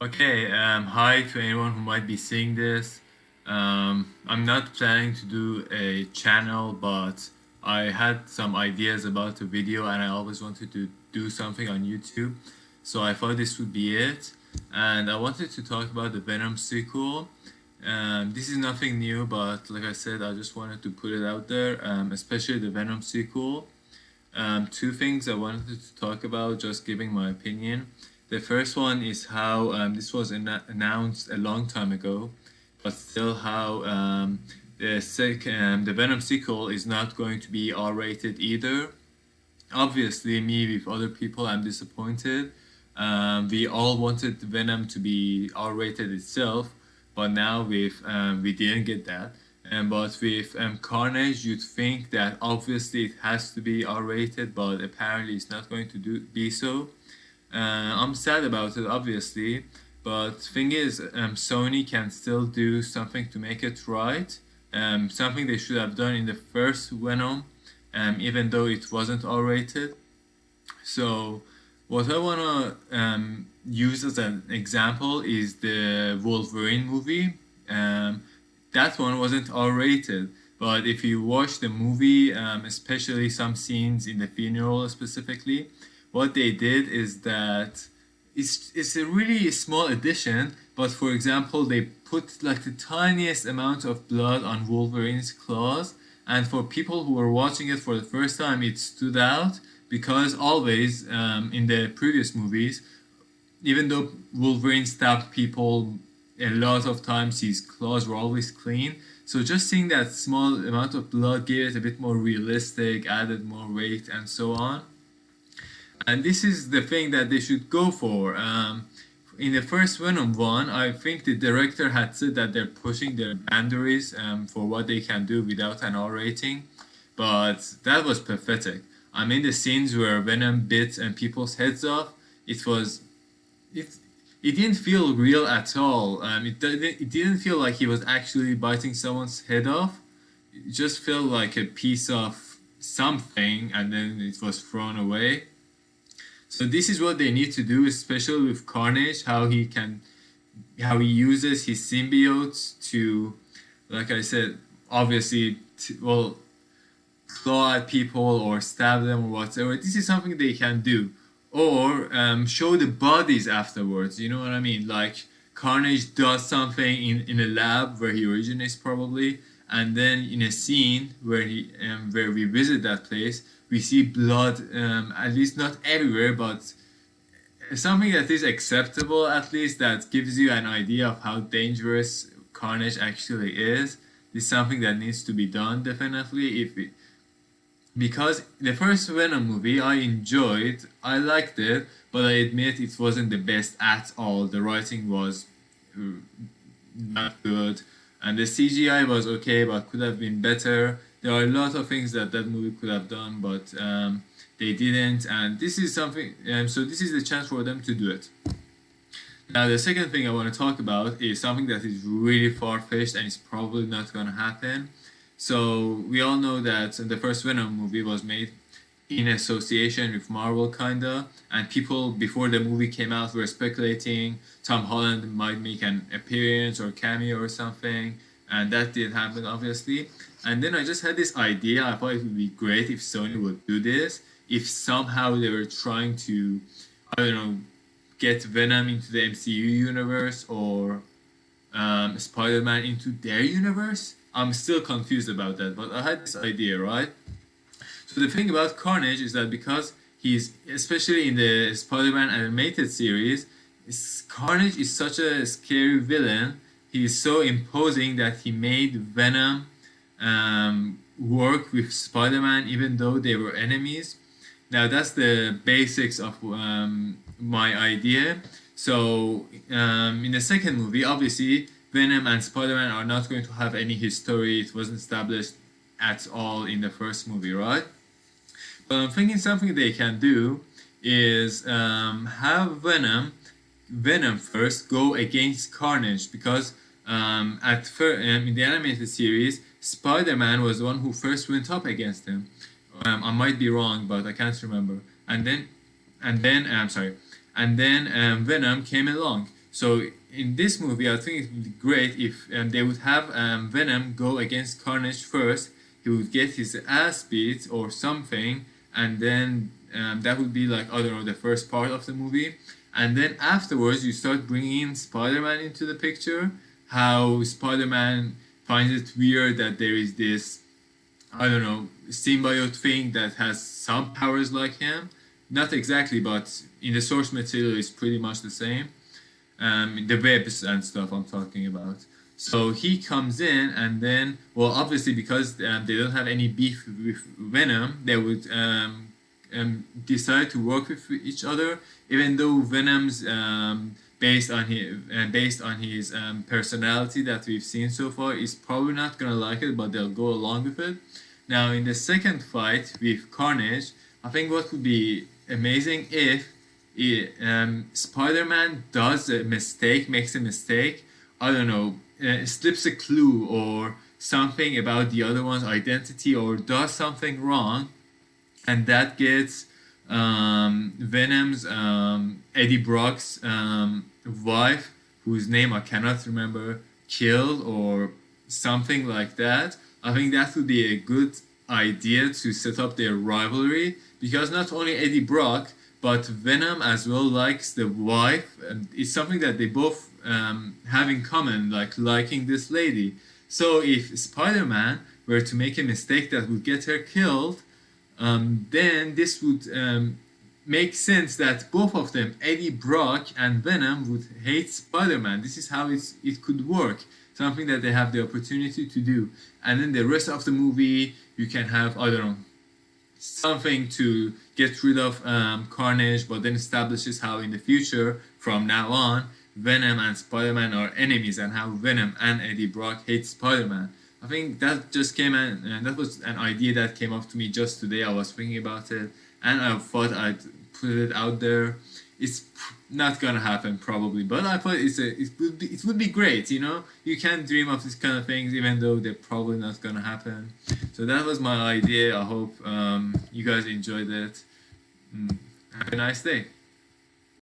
Okay, hi to anyone who might be seeing this. I'm not planning to do a channel, but I had some ideas about a video and I always wanted to do something on YouTube. So I thought this would be it. And I wanted to talk about the Venom sequel. This is nothing new, but like I said, I just wanted to put it out there, especially the Venom sequel. Two things I wanted to talk about, just giving my opinion. The first one is how this was announced a long time ago, but still how the Venom sequel is not going to be R-rated either. Obviously, me with other people, I'm disappointed. We all wanted Venom to be R-rated itself, but now we didn't get that. But with Carnage, you'd think that obviously it has to be R-rated, but apparently it's not going to be so. I'm sad about it, obviously, but thing is, Sony can still do something to make it right. Something they should have done in the first Venom, even though it wasn't R-rated. So, what I wanna use as an example is the Wolverine movie. That one wasn't R-rated, but if you watch the movie, especially some scenes in the funeral specifically, what they did is that it's a really small addition, but for example, they put like the tiniest amount of blood on Wolverine's claws, and for people who were watching it for the first time, it stood out because always in the previous movies, even though Wolverine stabbed people a lot of times, his claws were always clean. So just seeing that small amount of blood gave it a bit more realistic, added more weight, and so on. And this is the thing that they should go for. In the first Venom one, I think the director had said that they're pushing their boundaries for what they can do without an R rating, but that was pathetic. I mean, the scenes where Venom bit and people's heads off, it was it it didn't feel real at all. It didn't feel like he was actually biting someone's head off. It just felt like a piece of something, and then it was thrown away. So this is what they need to do, especially with Carnage, how he uses his symbiotes to, like I said, obviously, well, claw at people or stab them or whatever. This is something they can do, or show the bodies afterwards. You know what I mean? Like Carnage does something in a lab where he originates probably, and then in a scene where we visit that place, we see blood. At least not everywhere, but something that is acceptable. At least that gives you an idea of how dangerous Carnage actually is. This is something that needs to be done definitely. If it, because the first Venom movie I liked it, but I admit it wasn't the best at all. The writing was uh, not good, and the CGI was okay, but could have been better. There are a lot of things that that movie could have done, but they didn't, and this is something. So this is the chance for them to do it. Now, the second thing I want to talk about is something that is really far-fetched and is probably not going to happen. So we all know that the first Venom movie was made in association with Marvel, kinda, and people before the movie came out were speculating Tom Holland might make an appearance or cameo or something, and that did happen, obviously. And then I just had this idea. I thought it would be great if Sony would do this. If somehow they were trying to, I don't know, get Venom into the MCU universe or Spider-Man into their universe. I'm still confused about that, but I had this idea, right? So the thing about Carnage is that because he's, especially in the Spider-Man animated series, Carnage is such a scary villain. He's so imposing that he made Venom work with Spider-Man even though they were enemies. Now that's the basics of my idea. So in the second movie, obviously Venom and Spider-Man are not going to have any history. It wasn't established at all in the first movie, right? But I'm thinking something they can do is have Venom first go against Carnage because in the animated series, Spider-Man was the one who first went up against him. I might be wrong, but I can't remember. And then I'm sorry, and then Venom came along. So in this movie, I think it would be great if they would have Venom go against Carnage first. He would get his ass beat or something, and then that would be like, I don't know, the first part of the movie. And then afterwards, you start bringing Spider-Man into the picture. How Spider-Man finds it weird that there is this, I don't know, symbiote thing that has some powers like him. Not exactly, but in the source material, it's pretty much the same. The webs and stuff I'm talking about. So he comes in, and then, well, obviously because they don't have any beef with Venom, they would decide to work with each other, even though Venom's based on his personality that we've seen so far, is probably not gonna like it, but they'll go along with it. Now, in the second fight with Carnage, I think what would be amazing if Spider-Man does a mistake, makes a mistake, I don't know, slips a clue or something about the other one's identity, or does something wrong, and that gets Venom's Eddie Brock's wife, whose name I cannot remember, killed or something like that. I think that would be a good idea to set up their rivalry, because not only Eddie Brock but Venom as well likes the wife, and it's something that they both have in common, like liking this lady. So if Spider-Man were to make a mistake that would get her killed, then this would make sense that both of them, Eddie Brock and Venom, would hate Spider-Man. This is how it could work. Something that they have the opportunity to do. And then the rest of the movie, you can have, I don't know, something to get rid of Carnage, but then establishes how in the future, from now on, Venom and Spider-Man are enemies, and how Venom and Eddie Brock hate Spider-Man. I think that just came in, and that was an idea that came up to me just today. I was thinking about it, and I thought I'd put it out there. It's not gonna happen probably, but I thought it would be great. You know, you can dream of these kind of things, even though they're probably not gonna happen. So that was my idea. I hope you guys enjoyed it. Have a nice day.